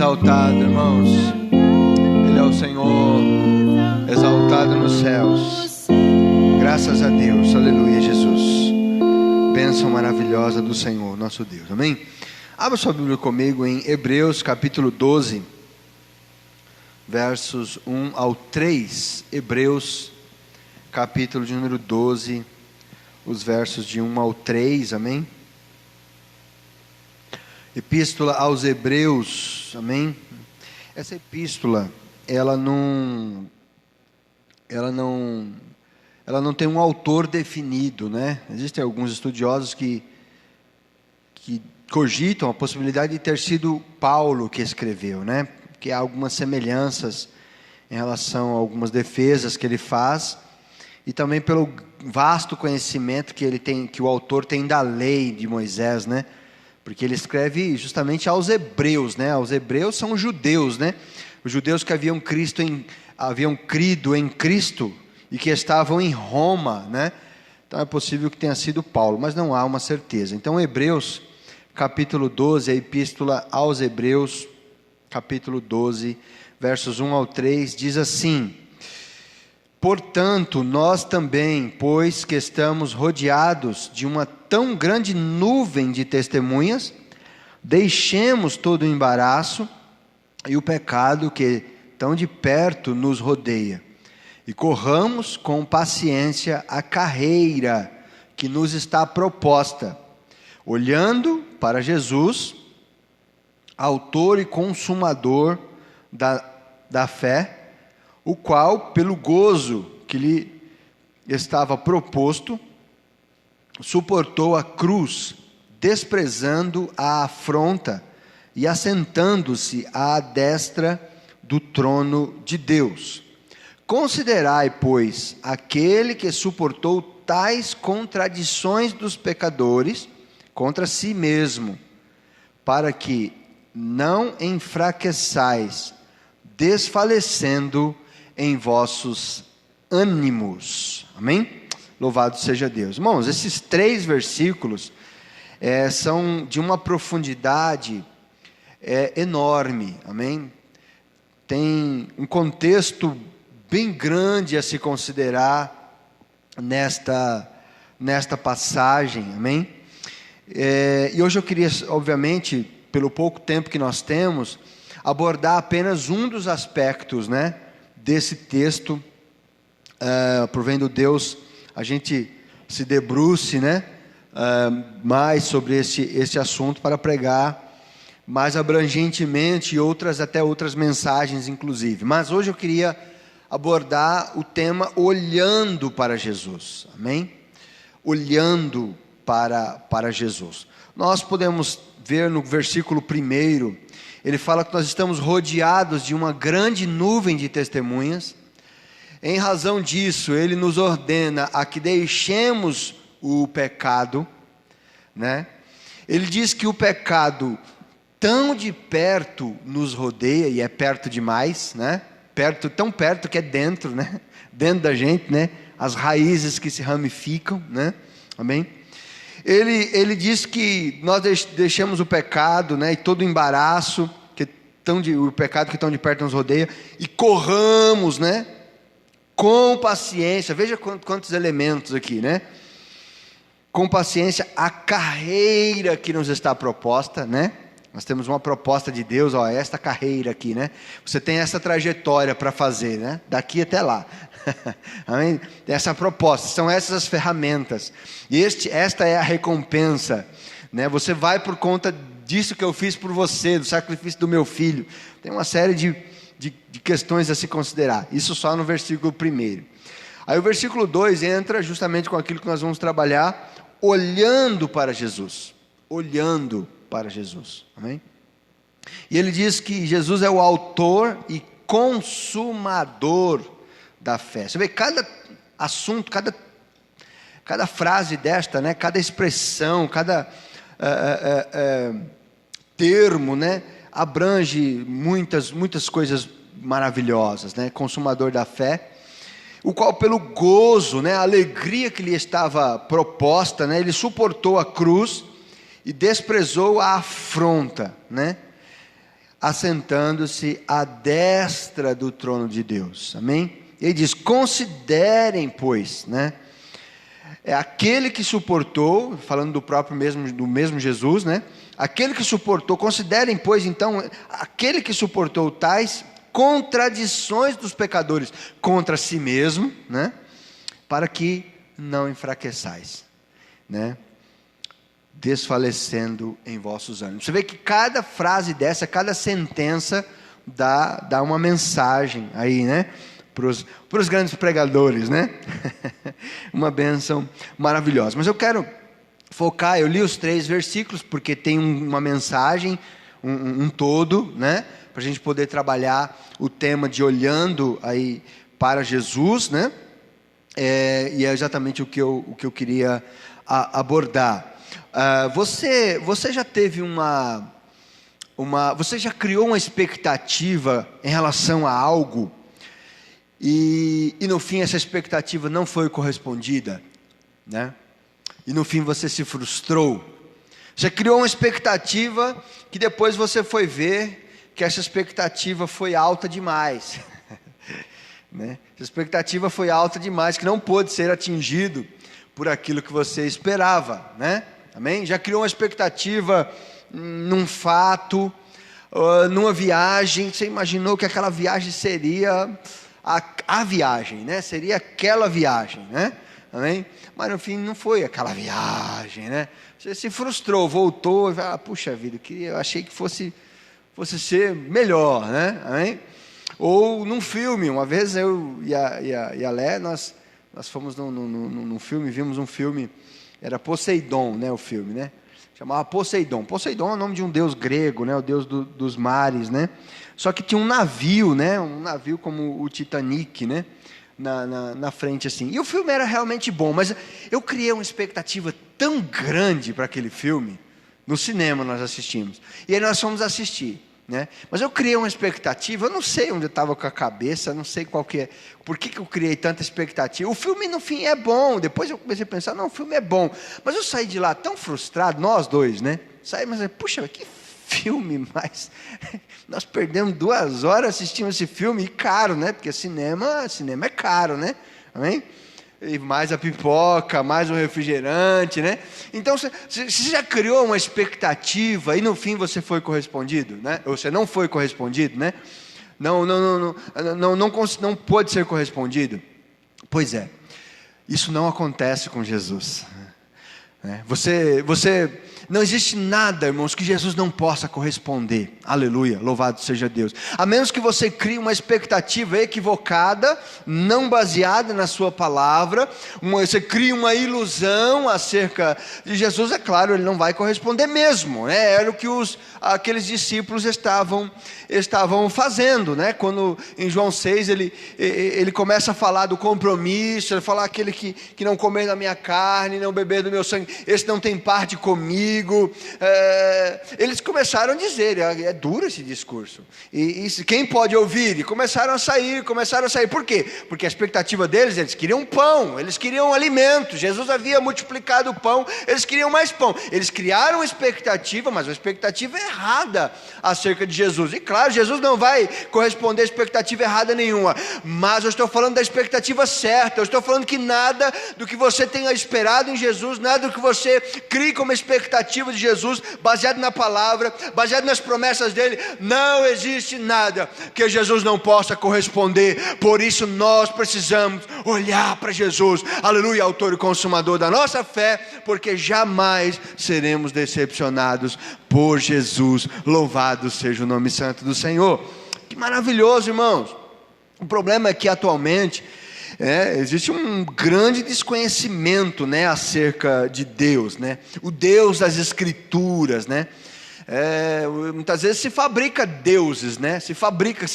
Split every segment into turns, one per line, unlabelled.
exaltado, irmãos. Ele é o Senhor, exaltado nos céus. Graças a Deus, aleluia, Jesus. Bênção maravilhosa do Senhor, nosso Deus, amém? Abra sua Bíblia comigo em Hebreus capítulo 12, versos 1 ao 3. Hebreus capítulo de número 12, os versos de 1 ao 3, amém? Epístola aos Hebreus, amém? Essa epístola, ela não tem um autor definido, né? Existem alguns estudiosos que cogitam a possibilidade de ter sido Paulo que escreveu, né? Que há algumas semelhanças em relação a algumas defesas que ele faz, e também pelo vasto conhecimento que ele tem, que o autor tem da lei de Moisés, né? Porque ele escreve justamente aos hebreus, né? Os hebreus são os judeus, né? Os judeus que haviam crido em Cristo e que estavam em Roma, né? Então é possível que tenha sido Paulo, mas não há uma certeza. Então Hebreus capítulo 12, a epístola aos Hebreus, capítulo 12, versos 1 ao 3, diz assim: portanto, nós também, pois que estamos rodeados de uma tão grande nuvem de testemunhas, deixemos todo o embaraço e o pecado que tão de perto nos rodeia, e corramos com paciência a carreira que nos está proposta, olhando para Jesus, autor e consumador da fé, o qual, pelo gozo que lhe estava proposto, suportou a cruz, desprezando a afronta, e assentando-se à destra do trono de Deus. Considerai, pois, aquele que suportou tais contradições dos pecadores contra si mesmo, para que não enfraqueçais, desfalecendo em vossos ânimos. Amém? Louvado seja Deus. Irmãos, esses 3 versículos são de uma profundidade enorme. Amém? Tem um contexto bem grande a se considerar nesta passagem. Amém? E hoje eu queria, obviamente, pelo pouco tempo que nós temos, abordar apenas um dos aspectos, né, desse texto, provendo Deus, a gente se debruce, né, mais sobre esse assunto para pregar mais abrangentemente e até outras mensagens inclusive. Mas hoje eu queria abordar o tema olhando para Jesus, amém? Olhando para Jesus. Nós podemos ver no versículo 1, ele fala que nós estamos rodeados de uma grande nuvem de testemunhas. Em razão disso, ele nos ordena a que deixemos o pecado, né? Ele diz que o pecado tão de perto nos rodeia, e é perto demais, né? Tão perto que é dentro, né? Dentro da gente, né? As raízes que se ramificam, né? Amém? Ele diz que nós deixamos o pecado, né? E todo o embaraço, o pecado que tão de perto nos rodeia, e corramos, né? Com paciência, veja quantos elementos aqui, né? Com paciência, a carreira que nos está proposta, né? Nós temos uma proposta de Deus, esta carreira aqui, né? Você tem essa trajetória para fazer, né? Daqui até lá. Amém? Essa proposta, são essas as ferramentas. E esta é a recompensa, né? Você vai por conta disso que eu fiz por você, do sacrifício do meu filho. Tem uma série de questões a se considerar. Isso só no versículo 1. Aí o versículo 2 entra justamente com aquilo que nós vamos trabalhar, olhando para Jesus. Olhando para Jesus. Amém? E ele diz que Jesus é o autor e consumador da fé. Você vê, cada assunto, cada frase desta, né? Cada expressão, cada termo, né? Abrange muitas coisas maravilhosas, né? Consumador da fé, o qual pelo gozo, né? A alegria que lhe estava proposta, né? Ele suportou a cruz e desprezou a afronta, né? assentando-se à destra do trono de Deus. Amém? Ele diz: considerem, pois, né? É aquele que suportou, falando do mesmo Jesus, né? Aquele que suportou, considerem, pois, então, aquele que suportou tais contradições dos pecadores contra si mesmo, né? Para que não enfraqueçais, né? Desfalecendo em vossos ânimos. Você vê que cada frase dessa, cada sentença dá uma mensagem aí, né? Para os grandes pregadores, né? Uma bênção maravilhosa. Mas eu quero focar, eu li os 3 versículos, porque tem uma mensagem, um todo, né? Para a gente poder trabalhar o tema de olhando aí para Jesus, né? E é exatamente o que eu queria abordar. Você já teve você já criou uma expectativa em relação a algo, e no fim essa expectativa não foi correspondida, né? E no fim você se frustrou. Você criou uma expectativa que depois você foi ver que essa expectativa foi alta demais, né? Essa expectativa foi alta demais, que não pôde ser atingido por aquilo que você esperava, né? Amém? Já criou uma expectativa num fato, numa viagem. Você imaginou que aquela viagem seria a viagem, né? Seria aquela viagem, né? Amém? Mas no fim não foi aquela viagem, né? Você se frustrou, voltou e falou: puxa vida, eu achei que fosse ser melhor, né? Amém? Ou num filme, uma vez eu e a Lé, nós fomos num filme, vimos um filme, era Poseidon, né? O filme, né? Chamava Poseidon. Poseidon é o nome de um deus grego, né? O deus dos mares, né? Só que tinha um navio, né? Um navio como o Titanic, né? Na frente assim. E o filme era realmente bom, mas eu criei uma expectativa tão grande para aquele filme. No cinema nós assistimos. E aí nós fomos assistir, né? Mas eu criei uma expectativa, eu não sei onde eu estava com a cabeça, não sei qual que é, por que eu criei tanta expectativa. O filme no fim é bom, depois eu comecei a pensar, não, o filme é bom, mas eu saí de lá tão frustrado, nós dois, né? Saímos, puxa, que filme, mas nós perdemos 2 horas assistindo esse filme, e caro, né? Porque cinema é caro, né? Amém? E mais a pipoca, mais o refrigerante, né? Então você já criou uma expectativa e no fim você foi correspondido, né? Ou você não foi correspondido, né? Não pode ser correspondido. Pois é, isso não acontece com Jesus, né? Não existe nada, irmãos, que Jesus não possa corresponder. Aleluia, louvado seja Deus. A menos que você crie uma expectativa equivocada, não baseada na sua palavra, você cria uma ilusão acerca de Jesus, é claro, ele não vai corresponder mesmo, né? Era o que aqueles discípulos estavam fazendo, né? Quando em João 6 ele começa a falar do compromisso, ele fala: aquele que não comer da minha carne, não beber do meu sangue, esse não tem parte comigo. Eles começaram a dizer, é duro esse discurso, e quem pode ouvir? E começaram a sair, por quê? Porque a expectativa deles, eles queriam pão, eles queriam alimento, Jesus havia multiplicado o pão, eles queriam mais pão, eles criaram uma expectativa, mas uma expectativa errada acerca de Jesus, e claro, Jesus não vai corresponder a expectativa errada nenhuma, mas eu estou falando da expectativa certa, eu estou falando que nada do que você tenha esperado em Jesus, nada do que você crie como expectativa de Jesus, baseado na palavra, baseado nas promessas dele, não existe nada que Jesus não possa corresponder. Por isso nós precisamos olhar para Jesus, aleluia, autor e consumador da nossa fé, porque jamais seremos decepcionados por Jesus. Louvado seja o nome santo do Senhor. Que maravilhoso, irmãos. O problema é que atualmente existe um grande desconhecimento, né, acerca de Deus, né? O Deus das Escrituras, né? Muitas vezes se fabrica deuses, né? Se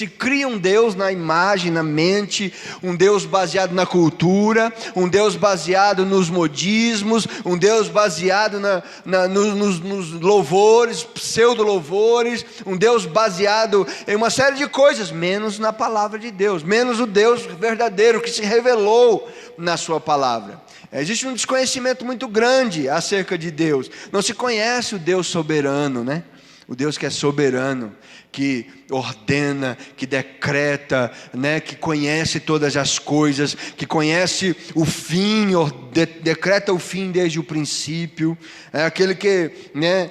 cria um Deus na imagem, na mente, um Deus baseado na cultura, um Deus baseado nos modismos, um Deus baseado nos louvores, pseudo-louvores, um Deus baseado em uma série de coisas, menos na palavra de Deus, menos o Deus verdadeiro que se revelou na sua palavra. Existe um desconhecimento muito grande acerca de Deus. Não se conhece o Deus soberano, né? O Deus que é soberano, que ordena, que decreta, né, que conhece todas as coisas, que conhece o fim, decreta o fim desde o princípio, é aquele que, né,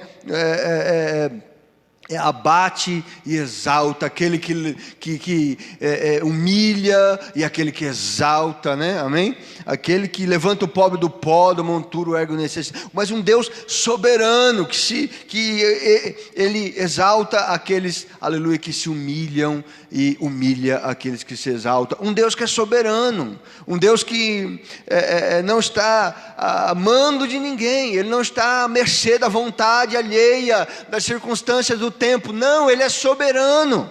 abate e exalta, aquele que humilha e aquele que exalta, né? Amém? Aquele que levanta o pobre do pó, do monturo ergue o necessitado, mas um Deus soberano, que ele exalta aqueles, aleluia, que se humilham e humilha aqueles que se exaltam. Um Deus que é soberano, um Deus que não está amando de ninguém, Ele não está à mercê da vontade alheia, das circunstâncias do tempo. Não, Ele é soberano,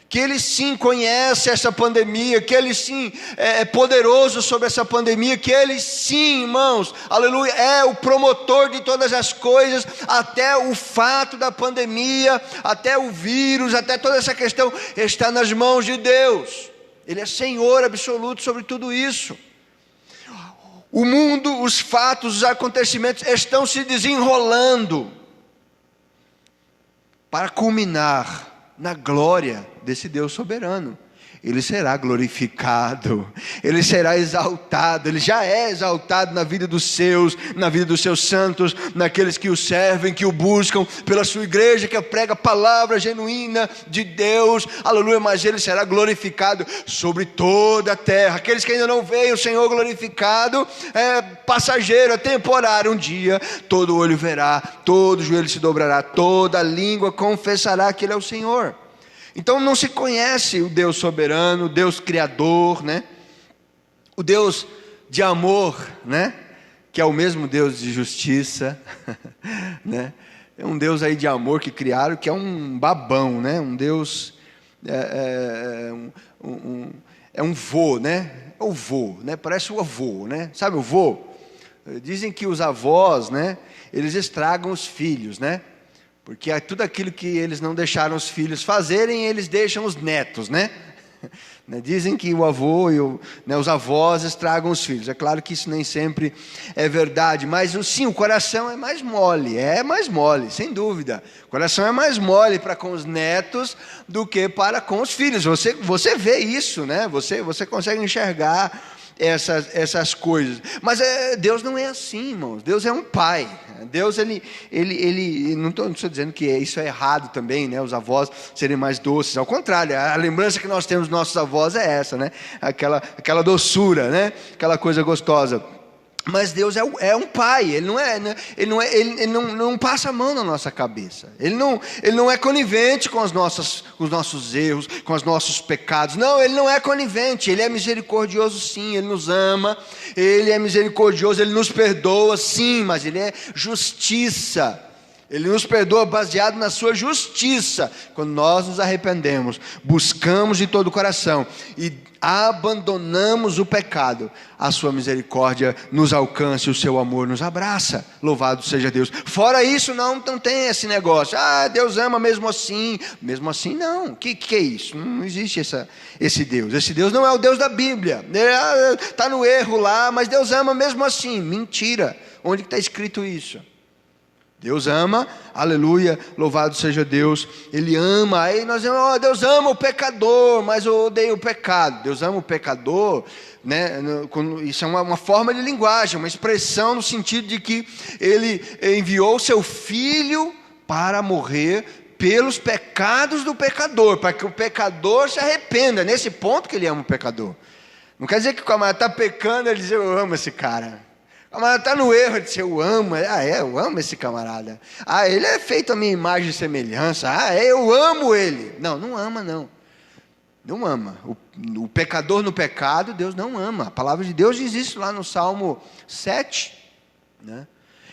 que Ele sim conhece essa pandemia, que Ele sim é poderoso sobre essa pandemia, que Ele sim, irmãos, aleluia, é o promotor de todas as coisas, até o fato da pandemia, até o vírus, até toda essa questão está nas mãos de Deus. Ele é Senhor absoluto sobre tudo isso. O mundo, os fatos, os acontecimentos estão se desenrolando para culminar na glória desse Deus soberano. Ele será glorificado, Ele será exaltado, Ele já é exaltado na vida dos seus, na vida dos seus santos, naqueles que o servem, que o buscam, pela sua igreja que prega a palavra genuína de Deus, aleluia, mas Ele será glorificado sobre toda a terra. Aqueles que ainda não veem o Senhor glorificado, é passageiro, é temporário. Um dia todo olho verá, todo joelho se dobrará, toda língua confessará que Ele é o Senhor. Então não se conhece o Deus soberano, o Deus criador, né? O Deus de amor, né? Que é o mesmo Deus de justiça, né? É um Deus aí de amor que criaram, que é um babão, né? Um Deus, um vô, né? É o vô, né? Parece o avô, né? Sabe o vô? Dizem que os avós, né? Eles estragam os filhos, né? Porque tudo aquilo que eles não deixaram os filhos fazerem, eles deixam os netos, né? Dizem que o avô e os avós estragam os filhos. É claro que isso nem sempre é verdade, mas sim, o coração é mais mole, sem dúvida. O coração é mais mole para com os netos do que para com os filhos. Você vê isso, né? Você consegue enxergar essas coisas, mas Deus não é assim, irmãos. Deus é um pai. Deus, ele não estou dizendo que isso é errado também, né? Os avós serem mais doces, ao contrário, a lembrança que nós temos dos nossos avós é essa, né? Aquela doçura, né? Aquela coisa gostosa. Mas Deus é um pai. Ele não passa a mão na nossa cabeça. Ele não é conivente com os nossos erros, com os nossos pecados. Não, Ele não é conivente. Ele é misericordioso, sim. Ele nos ama. Ele é misericordioso. Ele nos perdoa, sim. Mas Ele é justiça. Ele nos perdoa baseado na sua justiça. Quando nós nos arrependemos, buscamos de todo o coração e abandonamos o pecado, a sua misericórdia nos alcança e o seu amor nos abraça. Louvado seja Deus. Fora isso, não tem esse negócio. Deus ama mesmo assim. Mesmo assim, não. Que é isso? Não existe esse Deus. Esse Deus não é o Deus da Bíblia. Está no erro lá, mas Deus ama mesmo assim. Mentira. Onde está escrito isso? Deus ama, aleluia, louvado seja Deus. Ele ama, aí nós dizemos, Deus ama o pecador, mas eu odeio o pecado. Deus ama o pecador, né? Isso é uma forma de linguagem, uma expressão no sentido de que Ele enviou o seu Filho para morrer pelos pecados do pecador, para que o pecador se arrependa. É nesse ponto que Ele ama o pecador. Não quer dizer que o camarada está pecando, ele diz, eu amo esse cara. O camarada está no erro, ele diz, eu amo esse camarada. Ele é feito a minha imagem e semelhança. Eu amo ele. Não ama não. Não ama. O pecador no pecado, Deus não ama. A palavra de Deus diz isso lá no Salmo 7. Né?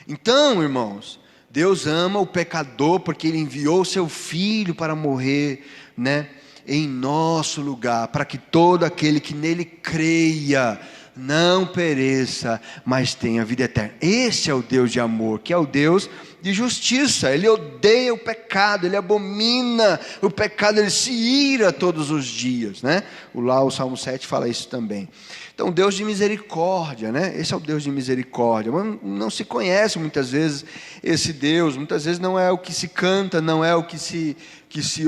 Então, irmãos, Deus ama o pecador porque Ele enviou o seu Filho para morrer, né, em nosso lugar, para que todo aquele que nele creia não pereça, mas tenha vida eterna. Esse é o Deus de amor, que é o Deus de justiça. Ele odeia o pecado, ele abomina o pecado, ele se ira todos os dias, né? O Salmo 7 fala isso também. Então, Deus de misericórdia, né? Esse é o Deus de misericórdia. Não se conhece muitas vezes esse Deus, muitas vezes não é o que se canta, não é o que se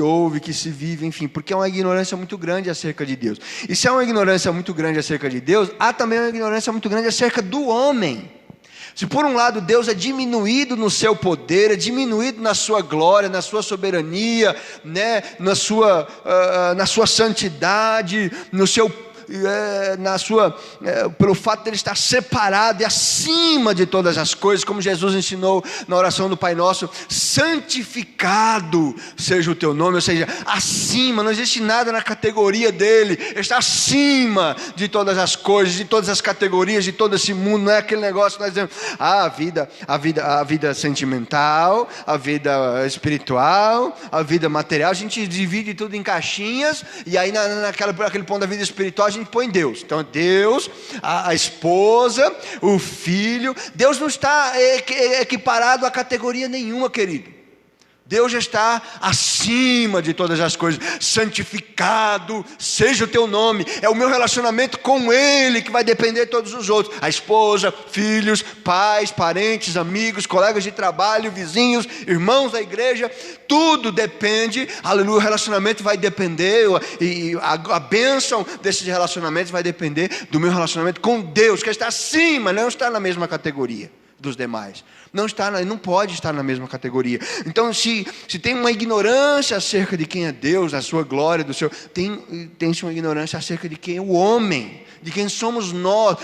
ouve, que se vive, enfim, porque é uma ignorância muito grande acerca de Deus. E se é uma ignorância muito grande acerca de Deus, há também uma ignorância muito grande acerca do homem. Se por um lado Deus é diminuído no seu poder, é diminuído na sua glória, na sua soberania, né? na sua santidade, no seu pelo fato de ele estar separado e acima de todas as coisas, como Jesus ensinou na oração do Pai Nosso: santificado seja o teu nome, ou seja, acima, não existe nada na categoria dele, ele está acima de todas as coisas, de todas as categorias, de todo esse mundo. Não é aquele negócio que nós dizemos, a vida sentimental, a vida espiritual, a vida material, a gente divide tudo em caixinhas, e aí naquele ponto da vida espiritual a gente põe Deus. Então Deus, a esposa, o filho. Deus não está equiparado a categoria nenhuma, querido. Deus já está acima de todas as coisas. Santificado seja o teu nome. É o meu relacionamento com Ele que vai depender de todos os outros. A esposa, filhos, pais, parentes, amigos, colegas de trabalho, vizinhos, irmãos da igreja. Tudo depende, aleluia, o relacionamento vai depender, e a bênção desses relacionamentos vai depender do meu relacionamento com Deus, que está acima, não está na mesma categoria dos demais. Não pode estar na mesma categoria. Então, se tem uma ignorância acerca de quem é Deus, da sua glória, tem-se uma ignorância acerca de quem é o homem, de quem somos nós.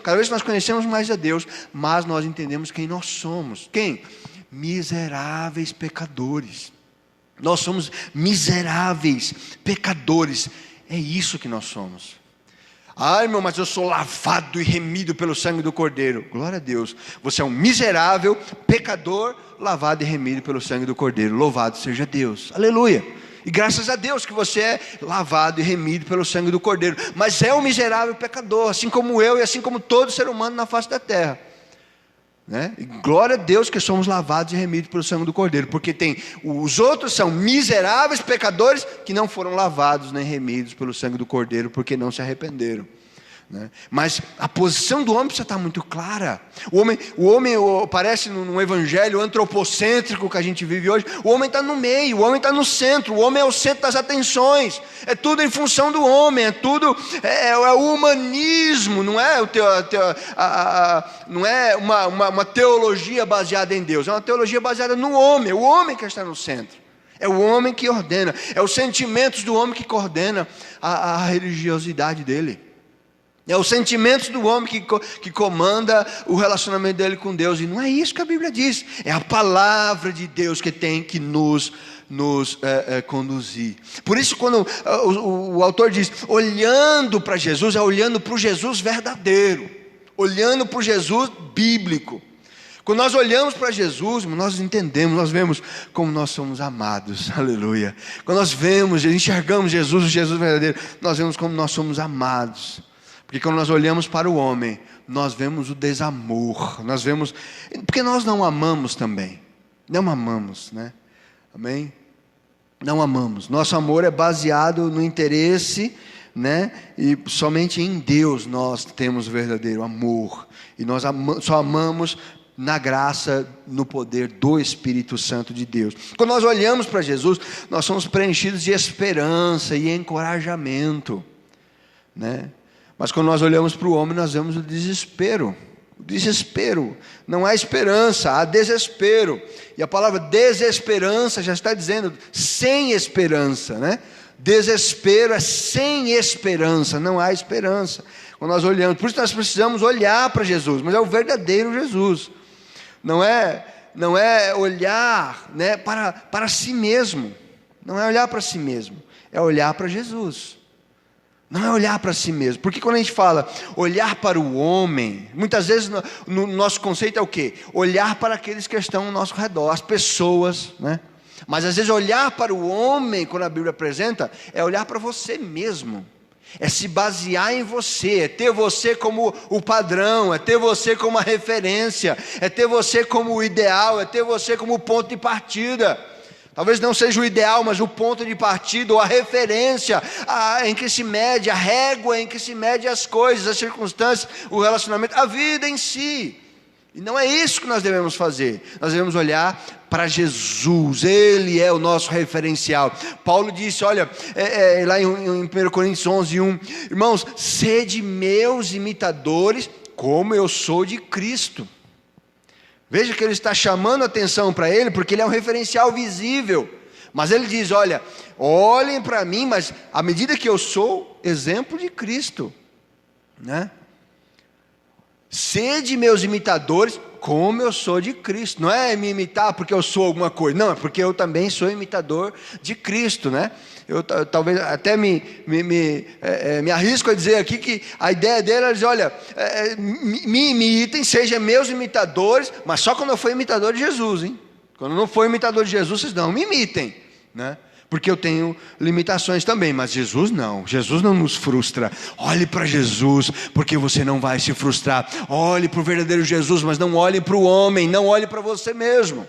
Cada vez que nós conhecemos mais a Deus, mas nós entendemos quem nós somos. Quem? Miseráveis pecadores. Nós somos miseráveis pecadores. É isso que nós somos. Ai, irmão, mas eu sou lavado e remido pelo sangue do Cordeiro. Glória a Deus. Você é um miserável pecador, lavado e remido pelo sangue do Cordeiro. Louvado seja Deus. Aleluia. E graças a Deus que você é lavado e remido pelo sangue do Cordeiro. Mas é um miserável pecador, assim como eu e assim como todo ser humano na face da terra. Né? E glória a Deus que somos lavados e remidos pelo sangue do Cordeiro, porque os outros são miseráveis pecadores que não foram lavados nem remidos pelo sangue do Cordeiro, porque não se arrependeram. Né? Mas a posição do homem precisa estar muito clara. O homem parece num evangelho antropocêntrico que a gente vive hoje. O homem está no meio, o homem está no centro, o homem é o centro das atenções, é tudo em função do homem, é tudo, é o humanismo, não é, não é uma teologia baseada em Deus, é uma teologia baseada no homem, o homem que está no centro. É o homem que ordena, é os sentimentos do homem que coordena a religiosidade dele. É os sentimentos do homem que comanda o relacionamento dele com Deus. E não é isso que a Bíblia diz. É a palavra de Deus que tem que nos conduzir. Por isso, quando o autor diz olhando para Jesus, é olhando para o Jesus verdadeiro, olhando para o Jesus bíblico. Quando nós olhamos para Jesus, nós entendemos, nós vemos como nós somos amados, aleluia. Quando nós enxergamos Jesus, o Jesus verdadeiro, nós vemos como nós somos amados. Porque quando nós olhamos para o homem, nós vemos o desamor, porque nós não amamos também, não amamos, né? Amém? Não amamos, nosso amor é baseado no interesse, né? E somente em Deus nós temos o verdadeiro amor, e nós só amamos na graça, no poder do Espírito Santo de Deus. Quando nós olhamos para Jesus, nós somos preenchidos de esperança e encorajamento, né? Mas quando nós olhamos para o homem, nós vemos o desespero. O desespero. Não há esperança, há desespero. E a palavra desesperança já está dizendo sem esperança, né? Desespero é sem esperança, não há esperança. Quando nós olhamos, por isso nós precisamos olhar para Jesus, mas é o verdadeiro Jesus. Não é olhar, né, para si mesmo. Não é olhar para si mesmo, é olhar para Jesus. Não é olhar para si mesmo, porque quando a gente fala olhar para o homem, muitas vezes no nosso conceito é o quê? Olhar para aqueles que estão ao nosso redor, as pessoas, né? Mas às vezes olhar para o homem, quando a Bíblia apresenta, é olhar para você mesmo, é se basear em você, é ter você como o padrão, é ter você como a referência, é ter você como o ideal, é ter você como o ponto de partida. Talvez não seja o ideal, mas o ponto de partida, ou a referência em que se mede, a régua em que se mede as coisas, as circunstâncias, o relacionamento, a vida em si. E não é isso que nós devemos fazer. Nós devemos olhar para Jesus. Ele é o nosso referencial. Paulo disse, olha, lá em 1 Coríntios 11:1, irmãos, sede meus imitadores, como eu sou de Cristo. Veja que ele está chamando atenção para ele, porque ele é um referencial visível. Mas ele diz, olha, olhem para mim, mas à medida que eu sou exemplo de Cristo, né? Sede meus imitadores, como eu sou de Cristo. Não é me imitar porque eu sou alguma coisa, não, é porque eu também sou imitador de Cristo, né? Eu talvez até me arrisco a dizer aqui que a ideia dele é dizer, olha, me imitem, sejam meus imitadores, mas só quando eu for imitador de Jesus, hein? Quando eu não for imitador de Jesus, vocês não me imitem, né? Porque eu tenho limitações também, mas Jesus não nos frustra. Olhe para Jesus, porque você não vai se frustrar. Olhe para o verdadeiro Jesus, mas não olhe para o homem, não olhe para você mesmo,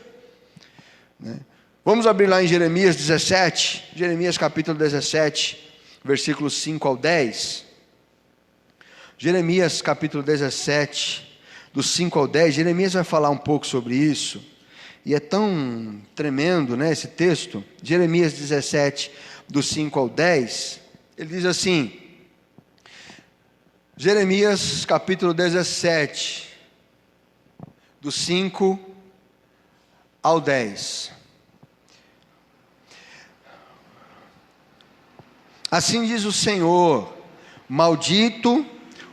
né? Vamos abrir lá em Jeremias 17, Jeremias capítulo 17, versículos 5 ao 10. Jeremias capítulo 17, dos 5 ao 10, Jeremias vai falar um pouco sobre isso. E é tão tremendo, né, esse texto. Jeremias 17, dos 5 ao 10, ele diz assim, Jeremias capítulo 17, dos 5 ao 10. Assim diz o Senhor, maldito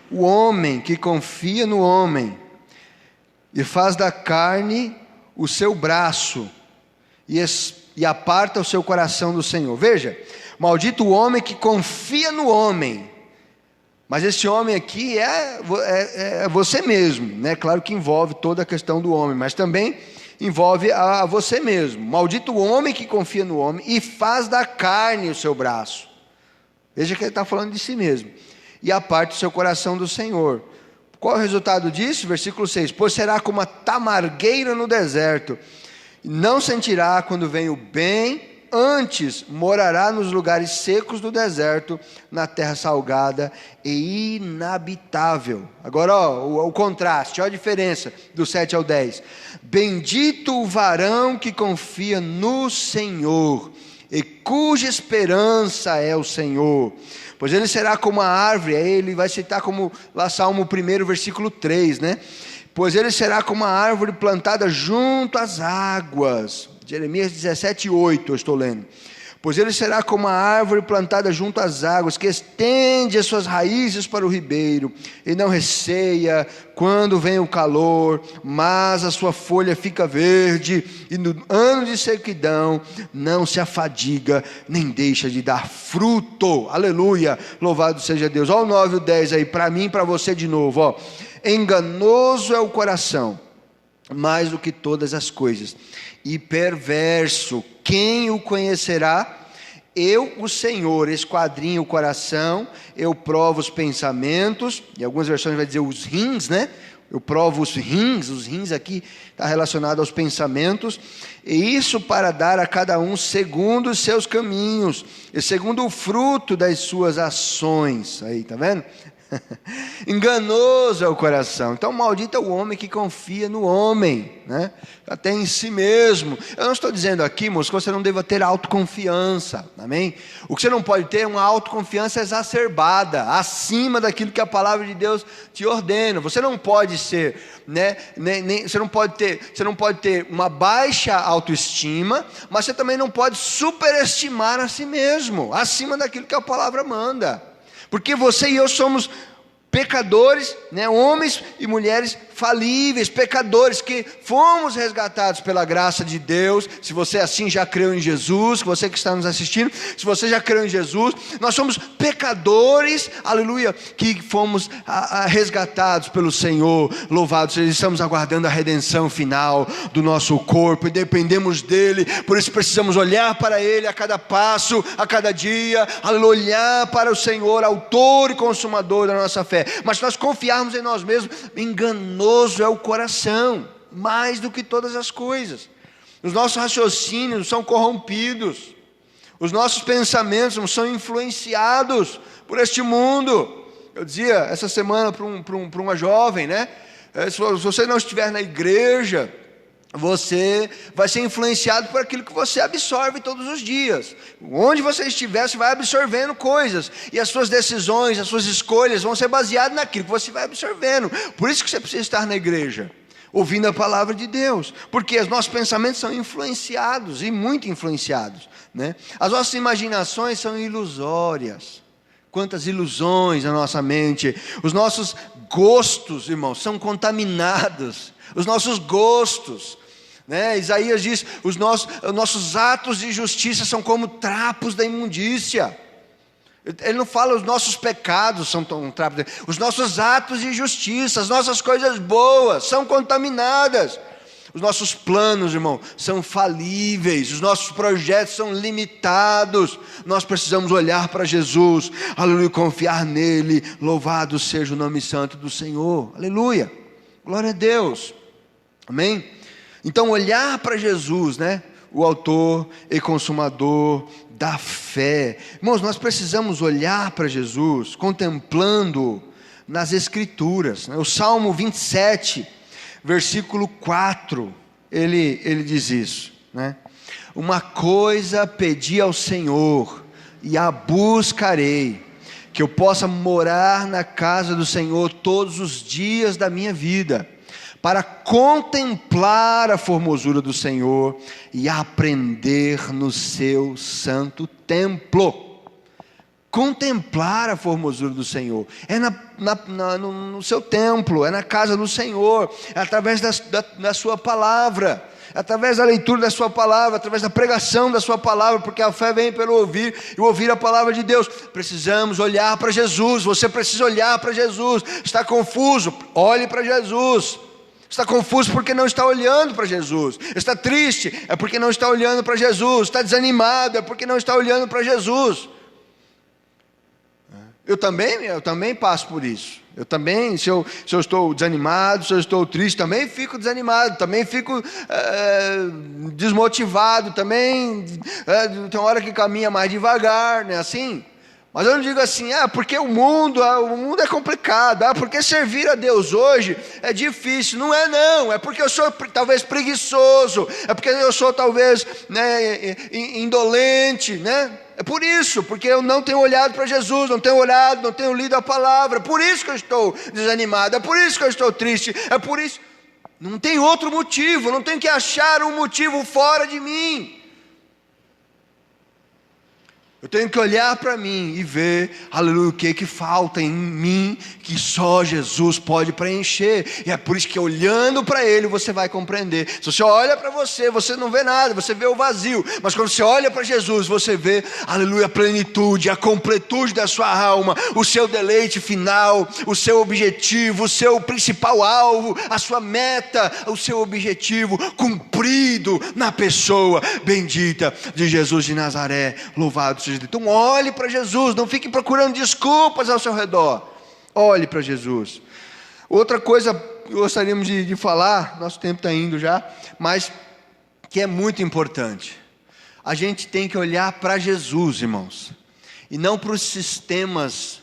o homem que confia no homem, e faz da carne o seu braço, e aparta o seu coração do Senhor. Veja, maldito o homem que confia no homem, mas esse homem aqui é você mesmo, né? Claro que envolve toda a questão do homem, mas também envolve a você mesmo. Maldito o homem que confia no homem, e faz da carne o seu braço. Veja que ele está falando de si mesmo. E aparta o seu coração do Senhor. Qual é o resultado disso? Versículo 6. Pois será como a tamargueira no deserto. Não sentirá quando vem o bem, antes morará nos lugares secos do deserto, na terra salgada e inabitável. Agora, ó, o contraste, ó a diferença do 7 ao 10. Bendito o varão que confia no Senhor, e cuja esperança é o Senhor, pois ele será como a árvore. Aí ele vai citar como lá Salmo 1, versículo 3, né? Pois ele será como a árvore plantada junto às águas. Jeremias 17, 8, eu estou lendo. Pois ele será como a árvore plantada junto às águas, que estende as suas raízes para o ribeiro, e não receia quando vem o calor, mas a sua folha fica verde, e no ano de sequidão não se afadiga, nem deixa de dar fruto. Aleluia, louvado seja Deus. Olha o 9 e o 10 aí, para mim e para você de novo, ó. Enganoso é o coração, mais do que todas as coisas, e perverso, quem o conhecerá? Eu, o Senhor, esquadrinho o coração, eu provo os pensamentos, em algumas versões vai dizer os rins, né? Eu provo os rins aqui está relacionado aos pensamentos, e isso para dar a cada um segundo os seus caminhos, e segundo o fruto das suas ações. Aí, tá vendo? Enganoso é o coração. Então maldito é o homem que confia no homem, né? Até em si mesmo. Eu não estou dizendo aqui, moço, que você não deva ter autoconfiança, amém? O que você não pode ter é uma autoconfiança exacerbada, acima daquilo que a palavra de Deus te ordena. Você não pode ser, né? Você não pode ter uma baixa autoestima, mas você também não pode superestimar a si mesmo, acima daquilo que a palavra manda. Porque você e eu somos pecadores, né, homens e mulheres falíveis, pecadores que fomos resgatados pela graça de Deus. Se você assim já creu em Jesus, você que está nos assistindo, se você já creu em Jesus, nós somos pecadores, aleluia, que fomos resgatados pelo Senhor. Louvado seja, estamos aguardando a redenção final do nosso corpo e dependemos dele, por isso precisamos olhar para ele a cada passo, a cada dia, aleluia, olhar para o Senhor, autor e consumador da nossa fé. Mas se nós confiarmos em nós mesmos, enganoso é o coração, mais do que todas as coisas. Os nossos raciocínios são corrompidos, os nossos pensamentos são influenciados por este mundo. Eu dizia essa semana para uma jovem, né? Se você não estiver na igreja, você vai ser influenciado por aquilo que você absorve todos os dias. Onde você estiver, você vai absorvendo coisas, e as suas decisões, as suas escolhas vão ser baseadas naquilo que você vai absorvendo. Por isso que você precisa estar na igreja, ouvindo a palavra de Deus, porque os nossos pensamentos são influenciados, e muito influenciados, né? As nossas imaginações são ilusórias. Quantas ilusões na nossa mente. Os nossos gostos, irmãos, são contaminados. Os nossos gostos, né? Isaías diz, os nossos atos de justiça são como trapos da imundícia. Ele não fala os nossos pecados são tão trapos, os nossos atos de justiça, as nossas coisas boas são contaminadas. Os nossos planos, irmão, são falíveis, os nossos projetos são limitados. Nós precisamos olhar para Jesus, aleluia, confiar nele. Louvado seja o nome santo do Senhor, aleluia, glória a Deus, amém? Então olhar para Jesus, né, o autor e consumador da fé. Irmãos, nós precisamos olhar para Jesus, contemplando nas Escrituras, né? O Salmo 27, versículo 4, ele diz isso, né? Uma coisa pedi ao Senhor, e a buscarei, que eu possa morar na casa do Senhor todos os dias da minha vida, para contemplar a formosura do Senhor e aprender no seu santo templo. Contemplar a formosura do Senhor é no seu templo, é na casa do Senhor, é através da sua palavra, é através da leitura da sua palavra, através da pregação da sua palavra, porque a fé vem pelo ouvir, e ouvir a palavra de Deus. Precisamos olhar para Jesus. Você precisa olhar para Jesus. Está confuso? Olhe para Jesus. Está confuso porque não está olhando para Jesus. Está triste? É porque não está olhando para Jesus. Está desanimado? É porque não está olhando para Jesus. Eu também passo por isso. Eu também, se eu estou desanimado, se eu estou triste, também fico desanimado, também fico desmotivado, também tem hora que caminha mais devagar, não é assim? Mas eu não digo assim, porque o mundo é complicado, porque servir a Deus hoje é difícil. Não é não, é porque eu sou talvez preguiçoso, é porque eu sou talvez, né, indolente, né? É por isso, porque eu não tenho olhado para Jesus, não tenho lido a palavra, por isso que eu estou desanimado, é por isso que eu estou triste, é por isso. Não tem outro motivo, não tenho que achar um motivo fora de mim. Eu tenho que olhar para mim e ver, aleluia, o que falta em mim, que só Jesus pode preencher. E é por isso que olhando para Ele, você vai compreender. Se você olha para você, você não vê nada, você vê o vazio. Mas quando você olha para Jesus, você vê, aleluia, a plenitude, a completude da sua alma, o seu deleite final, o seu objetivo, o seu principal alvo, a sua meta, o seu objetivo cumprido na pessoa bendita de Jesus de Nazaré. Louvado seja. Então olhe para Jesus, não fique procurando desculpas ao seu redor. Olhe para Jesus. Outra coisa que gostaríamos de falar, nosso tempo está indo já, mas que é muito importante. A gente tem que olhar para Jesus, irmãos, e não para os sistemas,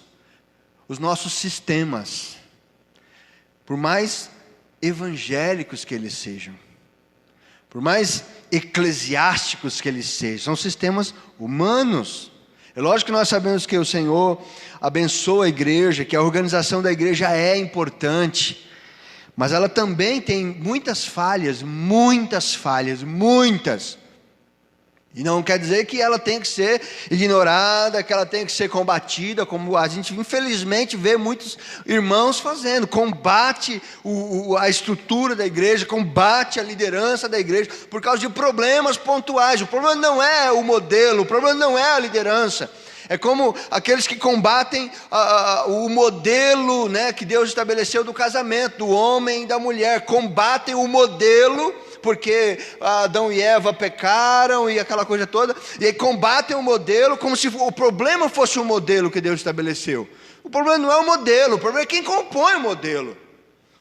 os nossos sistemas, por mais evangélicos que eles sejam, por mais eclesiásticos que eles sejam, são sistemas humanos. É lógico que nós sabemos que o Senhor abençoa a igreja, que a organização da igreja é importante, mas ela também tem muitas falhas, muitas. E não quer dizer que ela tem que ser ignorada, que ela tem que ser combatida, como a gente infelizmente vê muitos irmãos fazendo. Combate a estrutura da igreja, combate a liderança da igreja, por causa de problemas pontuais. O problema não é o modelo, o problema não é a liderança. É como aqueles que combatem o modelo, né, que Deus estabeleceu do casamento, do homem e da mulher. Combatem o modelo, porque Adão e Eva pecaram e aquela coisa toda, e aí combatem o modelo como se o problema fosse o modelo que Deus estabeleceu. O problema não é o modelo, o problema é quem compõe o modelo.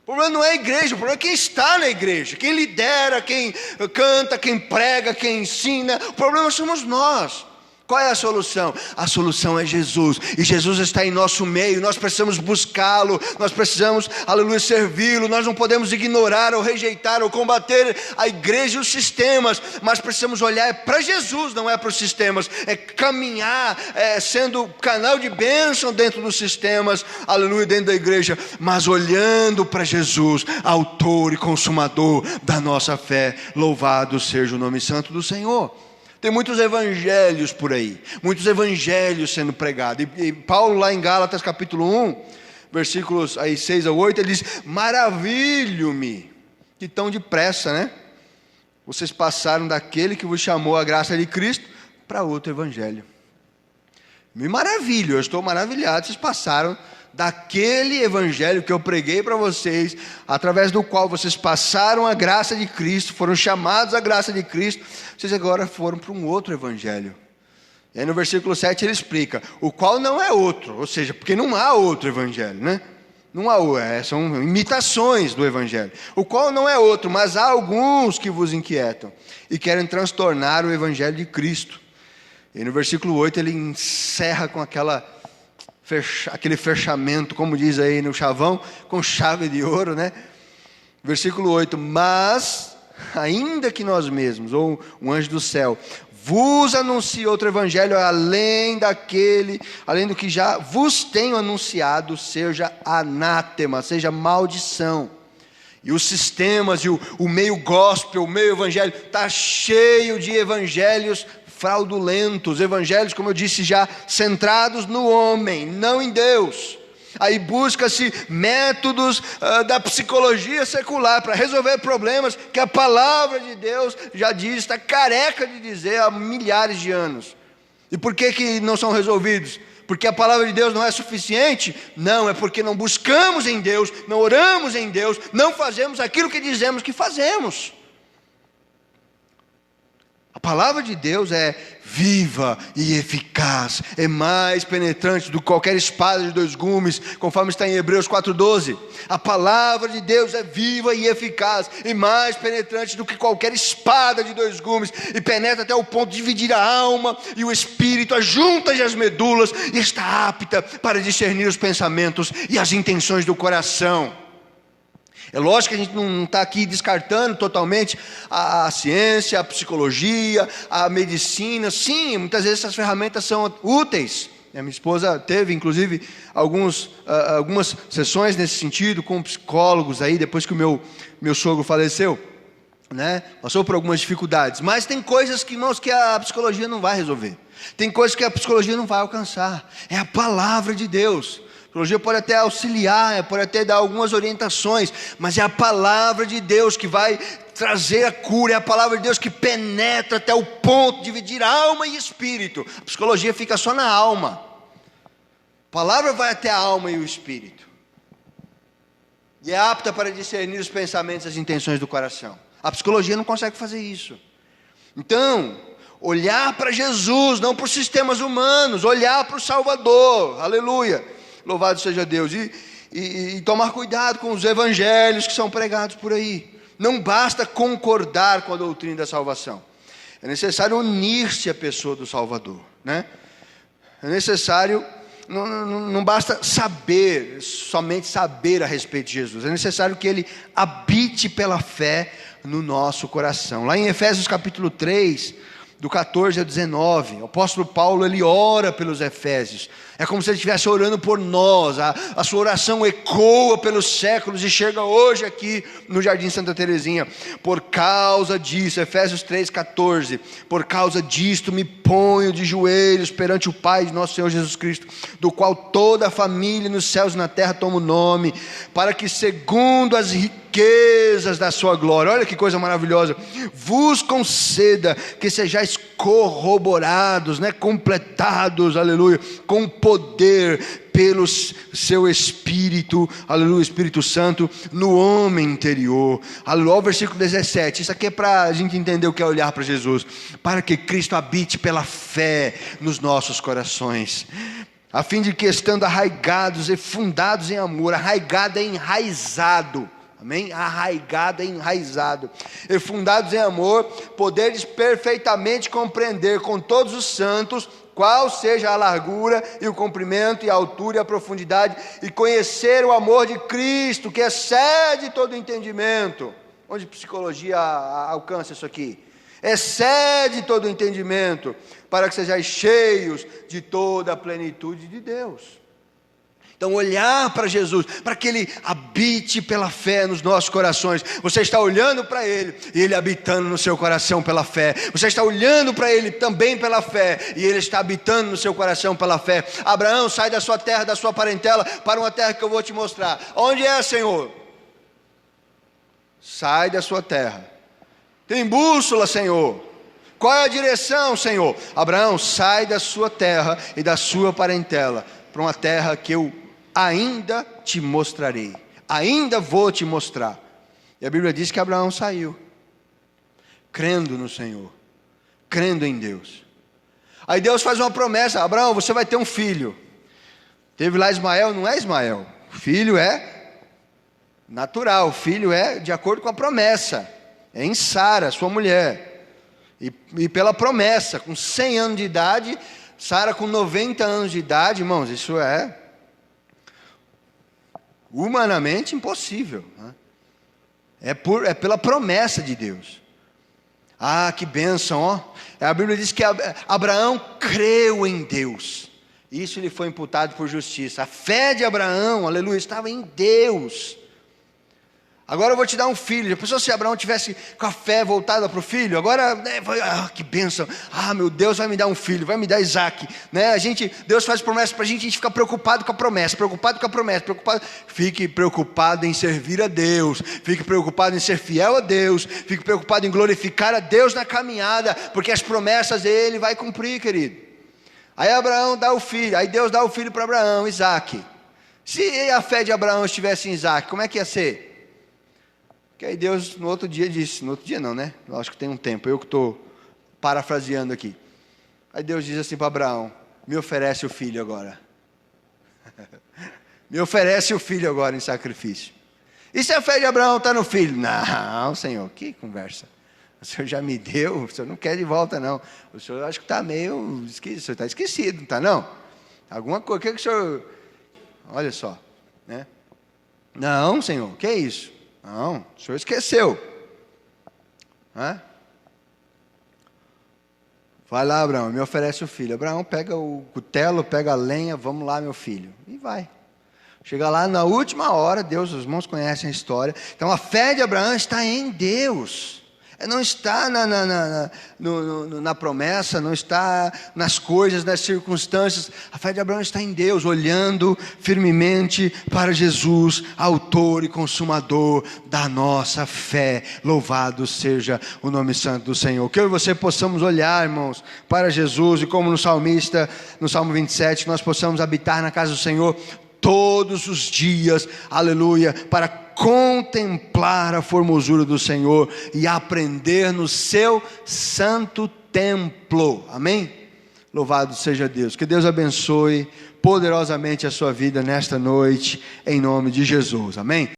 O problema não é a igreja, o problema é quem está na igreja, quem lidera, quem canta, quem prega, quem ensina. O problema somos nós. Qual é a solução? A solução é Jesus, e Jesus está em nosso meio. Nós precisamos buscá-lo, nós precisamos, aleluia, servi-lo. Nós não podemos ignorar ou rejeitar ou combater a igreja e os sistemas, mas precisamos olhar para Jesus, não é para os sistemas. É caminhar, sendo canal de bênção dentro dos sistemas, aleluia, dentro da igreja, mas olhando para Jesus, autor e consumador da nossa fé. Louvado seja o nome santo do Senhor. Tem muitos evangelhos por aí, muitos evangelhos sendo pregados. E Paulo lá em Gálatas capítulo 1, versículos aí 6 a 8, ele diz: maravilho-me, que tão depressa, né? Vocês passaram daquele que vos chamou a graça de Cristo para outro evangelho. Me maravilho, eu estou maravilhado, vocês passaram daquele evangelho que eu preguei para vocês, através do qual vocês passaram a graça de Cristo, foram chamados à graça de Cristo, vocês agora foram para um outro evangelho. E aí no versículo 7 ele explica, o qual não é outro, ou seja, porque não há outro evangelho, né? Não há, são imitações do evangelho, o qual não é outro, mas há alguns que vos inquietam e querem transtornar o evangelho de Cristo. E no versículo 8 ele encerra com aquele fechamento, como diz aí no chavão, com chave de ouro, né? Versículo 8, mas, ainda que nós mesmos, ou um anjo do céu, vos anuncie outro evangelho, além do que já vos tenho anunciado, seja anátema, seja maldição. E os sistemas, e o meio gospel, o meio evangelho, está cheio de evangelhos fraudulentos, evangelhos, como eu disse já, centrados no homem, não em Deus. Aí busca-se métodos da psicologia secular para resolver problemas que a palavra de Deus já diz, está careca de dizer há milhares de anos. E por que não são resolvidos? Porque a palavra de Deus não é suficiente? Não, é porque não buscamos em Deus, não oramos em Deus, não fazemos aquilo que dizemos que fazemos. A palavra de Deus é viva e eficaz, é mais penetrante do que qualquer espada de dois gumes, conforme está em Hebreus 4:12. A palavra de Deus é viva e eficaz, e mais penetrante do que qualquer espada de dois gumes, e penetra até o ponto de dividir a alma e o espírito, as juntas e as medulas, e está apta para discernir os pensamentos e as intenções do coração. É lógico que a gente não está aqui descartando totalmente a ciência, a psicologia, a medicina. Sim, muitas vezes essas ferramentas são úteis. A minha esposa teve, inclusive, algumas sessões nesse sentido com psicólogos aí, depois que o meu sogro faleceu, né? Passou por algumas dificuldades. Mas tem coisas que, irmãos, que a psicologia não vai resolver. Tem coisas que a psicologia não vai alcançar. É a palavra de Deus. A psicologia pode até auxiliar, pode até dar algumas orientações, mas é a palavra de Deus que vai trazer a cura, é a palavra de Deus que penetra até o ponto de dividir alma e espírito. A psicologia fica só na alma. A palavra vai até a alma e o espírito. E é apta para discernir os pensamentos e as intenções do coração. A psicologia não consegue fazer isso. Então, olhar para Jesus, não para os sistemas humanos, olhar para o Salvador, aleluia. Louvado seja Deus, e tomar cuidado com os evangelhos que são pregados por aí. Não basta concordar com a doutrina da salvação, é necessário unir-se à pessoa do Salvador, né? É necessário, não basta somente saber a respeito de Jesus, é necessário que Ele habite pela fé no nosso coração. Lá em Efésios capítulo 3, do 14 ao 19, o apóstolo Paulo, ele ora pelos Efésios. É como se ele estivesse orando por nós. A sua oração ecoa pelos séculos e chega hoje aqui no Jardim Santa Terezinha. Por causa disso, Efésios 3,14, por causa disto me ponho de joelhos perante o Pai de nosso Senhor Jesus Cristo, do qual toda a família nos céus e na terra toma o nome, para que segundo as riquezas da sua glória, olha que coisa maravilhosa, vos conceda que sejais corroborados, completados, aleluia, com poder pelo seu Espírito, aleluia, Espírito Santo, no homem interior, aleluia. O versículo 17, isso aqui é para a gente entender o que é olhar para Jesus, para que Cristo habite pela fé nos nossos corações, a fim de que estando arraigados e fundados em amor, arraigado é enraizado, amém? Arraigado é enraizado, e fundados em amor, poderes perfeitamente compreender com todos os santos, qual seja a largura e o comprimento e a altura e a profundidade, e conhecer o amor de Cristo, que excede todo entendimento. Onde psicologia alcança isso aqui? Excede todo entendimento, para que sejais cheios de toda a plenitude de Deus. Então olhar para Jesus, para que Ele habite pela fé nos nossos corações. Você está olhando para Ele, e Ele habitando no seu coração pela fé. Você está olhando para Ele também pela fé, e Ele está habitando no seu coração pela fé. Abraão, sai da sua terra, da sua parentela, para uma terra que eu vou te mostrar. Onde é, Senhor? Sai da sua terra. Tem bússola, Senhor? Qual é a direção, Senhor? Abraão, sai da sua terra e da sua parentela, para uma terra que eu ainda te mostrarei, ainda vou te mostrar. E a Bíblia diz que Abraão saiu, crendo no Senhor, crendo em Deus. Aí Deus faz uma promessa: Abraão, você vai ter um filho. Teve lá Ismael, não é Ismael, o filho é natural, o filho é de acordo com a promessa, é em Sara, sua mulher, e pela promessa, com 100 anos de idade, Sara com 90 anos de idade, irmãos, isso é humanamente impossível, né? É pela promessa de Deus. Ah, que bênção, ó. A Bíblia diz que Abraão creu em Deus, isso lhe foi imputado por justiça. A fé de Abraão, aleluia, estava em Deus. Agora eu vou te dar um filho. Já pensou se Abraão tivesse com a fé voltada para o filho? Agora, que bênção. Meu Deus vai me dar um filho, vai me dar Isaac, Deus faz promessa para a gente fica preocupado com a promessa, preocupado. Fique preocupado em servir a Deus, fique preocupado em ser fiel a Deus, fique preocupado em glorificar a Deus na caminhada, porque as promessas Ele vai cumprir, querido. Aí Abraão dá o filho, aí Deus dá o filho para Abraão, Isaac. Se a fé de Abraão estivesse em Isaac, como é que ia ser? Que aí Deus no outro dia disse, no outro dia não, né? Eu acho que tem um tempo, eu que estou parafraseando aqui. Aí Deus diz assim para Abraão: me oferece o filho agora. Me oferece o filho agora em sacrifício. E se a fé de Abraão está no filho? Não, Senhor, que conversa. O Senhor já me deu, o Senhor não quer de volta não. O Senhor acho que está meio esquecido, o Senhor está esquecido, não está não? Alguma coisa, o que o Senhor... Olha só, né? Não, Senhor, que é isso? Não, o Senhor esqueceu. Vai lá, Abraão, me oferece o filho. Abraão pega o cutelo, pega a lenha, vamos lá, meu filho. E vai. Chega lá na última hora, Deus, os irmãos conhecem a história. Então a fé de Abraão está em Deus. Não está na promessa, não está nas coisas, nas circunstâncias. A fé de Abraão está em Deus, olhando firmemente para Jesus, autor e consumador da nossa fé. Louvado seja o nome santo do Senhor. Que eu e você possamos olhar, irmãos, para Jesus, e como no salmista, no Salmo 27, nós possamos habitar na casa do Senhor todos os dias, aleluia, para contemplar a formosura do Senhor e aprender no seu santo templo, amém? Louvado seja Deus, que Deus abençoe poderosamente a sua vida nesta noite, em nome de Jesus, amém?